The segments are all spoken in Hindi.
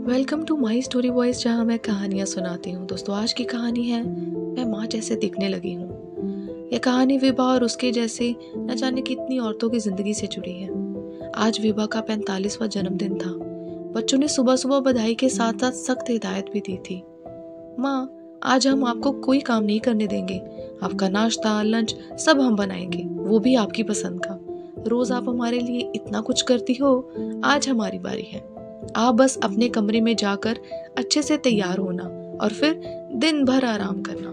Welcome to my story voice, जहाँ मैं कहानियाँ सुनाती हूँ। दोस्तों, आज की कहानी है मैं माँ जैसे दिखने लगी हूँ। यह कहानी विभा और उसके जैसे न जाने कितनी औरतों की जिंदगी से जुड़ी है। आज विभा का 45वां जन्मदिन था। बच्चों ने सुबह सुबह बधाई के साथ साथ सख्त हिदायत भी दी थी। माँ, आज हम आपको कोई काम नहीं करने देंगे। आपका नाश्ता, लंच सब हम बनाएंगे, वो भी आपकी पसंद का। रोज आप हमारे लिए इतना कुछ करती हो, आज हमारी बारी है। आप बस अपने कमरे में जाकर अच्छे से तैयार होना और फिर दिन भर आराम करना।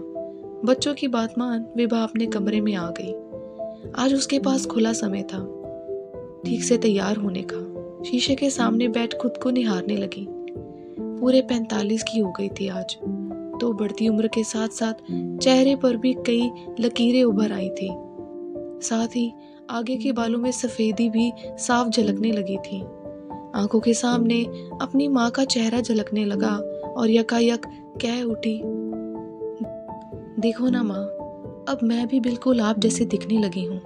बच्चों की बात मान विभा अपने कमरे में आ गई। आज उसके पास खुला समय था ठीक से तैयार होने का। शीशे के सामने बैठ खुद को निहारने लगी। पूरे 45 की हो गई थी आज। तो बढ़ती उम्र के साथ साथ चेहरे पर भी कई लकीरें उभर आई थी। साथ ही आगे के बालों में सफेदी भी साफ झलकने लगी थी। आंखों के सामने अपनी माँ का चेहरा झलकने लगा और यकायक कह उठी, देखो ना माँ, अब मैं भी बिल्कुल आप जैसे दिखने लगी हूँ।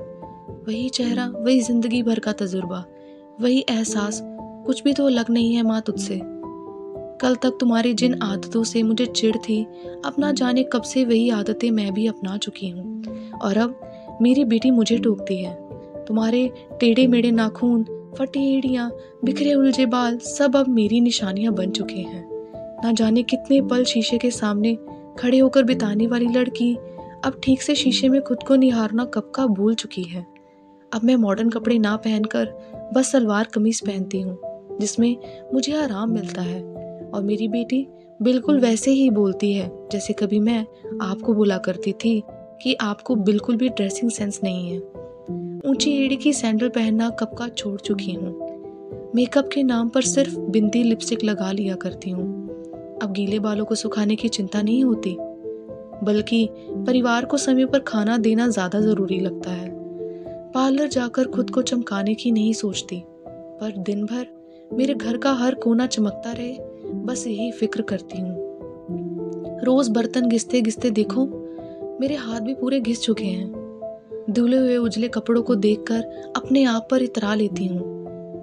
वही चेहरा, वही जिंदगी भर का तजुर्बा, वही एहसास। कुछ भी तो अलग नहीं है माँ तुझसे। कल तक तुम्हारी जिन आदतों से मुझे चिढ़ थी, अब ना जाने कब से वही आदतें मैं भी अपना चुकी हूँ। और अब मेरी बेटी मुझे टोकती है। तुम्हारे टेढ़े मेढ़े नाखून, फटी एड़ियाँ, बिखरे उलझे बाल सब अब मेरी निशानियां बन चुके हैं। ना जाने कितने पल शीशे के सामने खड़े होकर बिताने वाली लड़की अब ठीक से शीशे में खुद को निहारना कब का भूल चुकी है। अब मैं मॉडर्न कपड़े ना पहनकर बस सलवार कमीज पहनती हूँ, जिसमें मुझे आराम मिलता है। और मेरी बेटी बिल्कुल वैसे ही बोलती है जैसे कभी मैं आपको बोला करती थी कि आपको बिल्कुल भी ड्रेसिंग सेंस नहीं है। ऊंची एड़ी की सैंडल पहनना कब का छोड़ चुकी हूँ। मेकअप के नाम पर सिर्फ बिंदी लिपस्टिक लगा लिया करती हूँ। अब गीले बालों को सुखाने की चिंता नहीं होती, बल्कि परिवार को समय पर खाना देना ज्यादा जरूरी लगता है। पार्लर जाकर खुद को चमकाने की नहीं सोचती, पर दिन भर मेरे घर का हर कोना चमकता रहे, बस यही फिक्र करती हूँ। रोज बर्तन घिसते घिसते देखो, मेरे हाथ भी पूरे घिस चुके हैं। धुले हुए उजले कपड़ों को देखकर अपने आप पर इतरा लेती हूँ,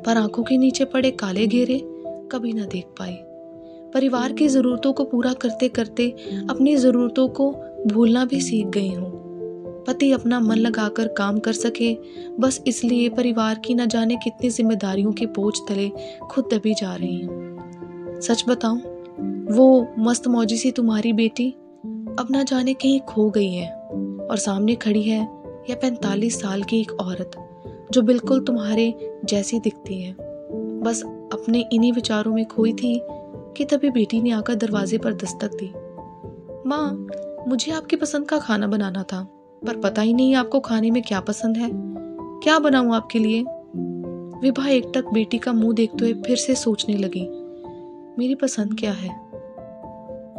पर आंखों के नीचे पड़े काले घेरे कभी ना देख पाई। परिवार की जरूरतों को पूरा करते करते अपनी जरूरतों को भूलना भी सीख गई हूँ। पति अपना मन लगाकर काम कर सके, बस इसलिए परिवार की न जाने कितनी जिम्मेदारियों के बोझ तले खुद दबी जा रही हूँ। सच बताऊं, वो मस्त मौजी सी तुम्हारी बेटी अब न जाने कहीं खो गई है और सामने खड़ी है यह 45 साल की एक औरत जो बिल्कुल तुम्हारे जैसी दिखती है। बस अपने इन्हीं विचारों में खोई थी कि तभी बेटी ने आकर दरवाजे पर दस्तक दी। माँ, मुझे आपकी पसंद का खाना बनाना था, पर पता ही नहीं आपको खाने में क्या पसंद है। क्या बनाऊं आपके लिए? विभा एकटक बेटी का मुंह देखते हुए फिर से सोचने लगी, मेरी पसंद क्या है?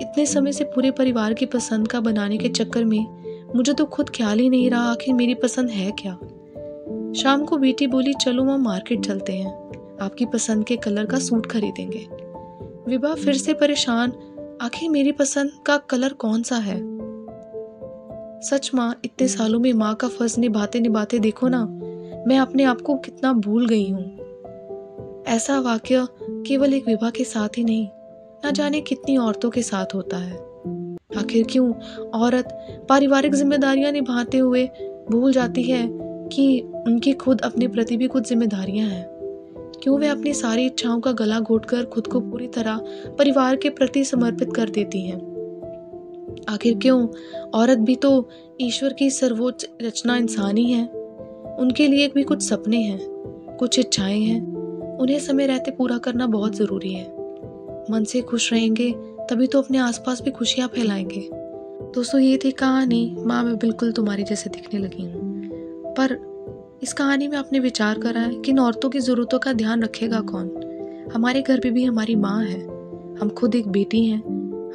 इतने समय से पूरे परिवार की पसंद का बनाने के चक्कर में मुझे तो खुद ख्याल ही नहीं रहा आखिर मेरी पसंद है क्या। शाम को बेटी बोली, चलो माँ मार्केट चलते हैं, आपकी पसंद के कलर का सूट खरीदेंगे। विभा फिर से परेशान, आखिर मेरी पसंद का कलर कौन सा है? सच माँ, इतने सालों में माँ का फर्ज निभाते निभाते देखो ना, मैं अपने आप को कितना भूल गई हूँ। ऐसा वाकया केवल एक विभा के साथ ही नहीं, न जाने कितनी औरतों के साथ होता है। आखिर क्यों औरत पारिवारिक जिम्मेदारियां निभाते हुए भूल जाती है कि उनकी खुद अपने प्रति भी कुछ जिम्मेदारियां हैं? क्यों वे अपनी सारी इच्छाओं का गला घोटकर खुद को पूरी तरह परिवार के प्रति समर्पित कर देती हैं? आखिर क्यों औरत भी तो ईश्वर की सर्वोच्च रचना इंसान ही है। उनके लिए भी कुछ सपने हैं, कुछ इच्छाएं हैं, उन्हें समय रहते पूरा करना बहुत जरूरी है। मन से खुश रहेंगे तभी तो अपने आसपास भी खुशियां फैलाएंगे। दोस्तों, ये थी कहानी माँ मैं बिल्कुल तुम्हारी जैसे दिखने लगी हूँ। पर इस कहानी में आपने विचार करा है कि इन औरतों की जरूरतों का ध्यान रखेगा कौन? हमारे घर पे भी हमारी माँ है, हम खुद एक बेटी हैं,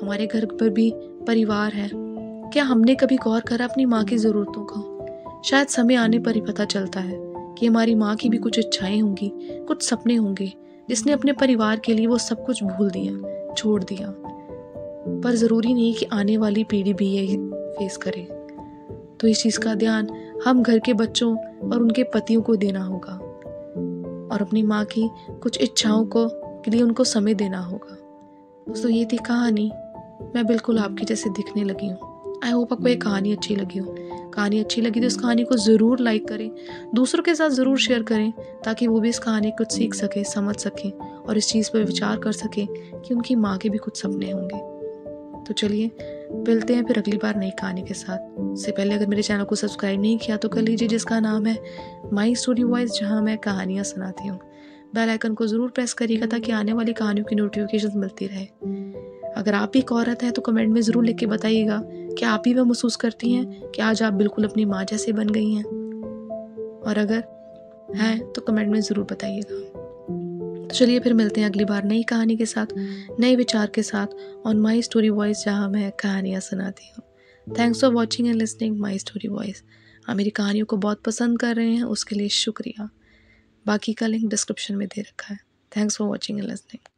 हमारे घर पर भी परिवार है। क्या हमने कभी गौर करा अपनी माँ की जरूरतों को? शायद समय आने पर ही पता चलता है कि हमारी माँ की भी कुछ इच्छाएं होंगी, कुछ सपने होंगे, जिसने अपने परिवार के लिए वो सब कुछ भूल दिया, छोड़ दिया। पर जरूरी नहीं कि आने वाली पीढ़ी भी यही फेस करे। तो इस चीज का ध्यान हम घर के बच्चों और उनके पतियों को देना होगा और अपनी माँ की कुछ इच्छाओं को के लिए उनको समय देना होगा। दोस्तों ये थी कहानी मैं बिल्कुल आपकी जैसे दिखने लगी हूँ। आई होप आपको ये कहानी अच्छी लगी हो। कहानी अच्छी लगी तो इस कहानी को ज़रूर लाइक करें, दूसरों के साथ ज़रूर शेयर करें, ताकि वो भी इस कहानी को कुछ सीख सके, समझ सकें और इस चीज़ पर विचार कर सकें कि उनकी माँ के भी कुछ सपने होंगे। तो चलिए मिलते हैं फिर अगली बार नई कहानी के साथ। उससे पहले अगर मेरे चैनल को सब्सक्राइब नहीं किया तो कर लीजिए, जिसका नाम है माई स्टोरी वॉइस, जहाँ मैं कहानियाँ सुनाती हूँ। बेल आइकन को ज़रूर प्रेस करिएगा ताकि आने वाली कहानियों की नोटिफिकेशन मिलती रहे। अगर आप भी एक औरत हैं तो कमेंट में ज़रूर लिख के बताइएगा कि आप भी वह महसूस करती हैं कि आज आप बिल्कुल अपनी माँ जैसे बन गई हैं, और अगर हैं तो कमेंट में ज़रूर बताइएगा। तो चलिए फिर मिलते हैं अगली बार नई कहानी के साथ, नए विचार के साथ ऑन माई स्टोरी वॉइस, जहाँ मैं कहानियाँ सुनाती हूँ। Thanks for watching and listening my story voice. आप मेरी कहानियों को बहुत पसंद कर रहे हैं, उसके लिए शुक्रिया। बाकी का लिंक डिस्क्रिप्शन में दे रखा है। Thanks for watching and listening.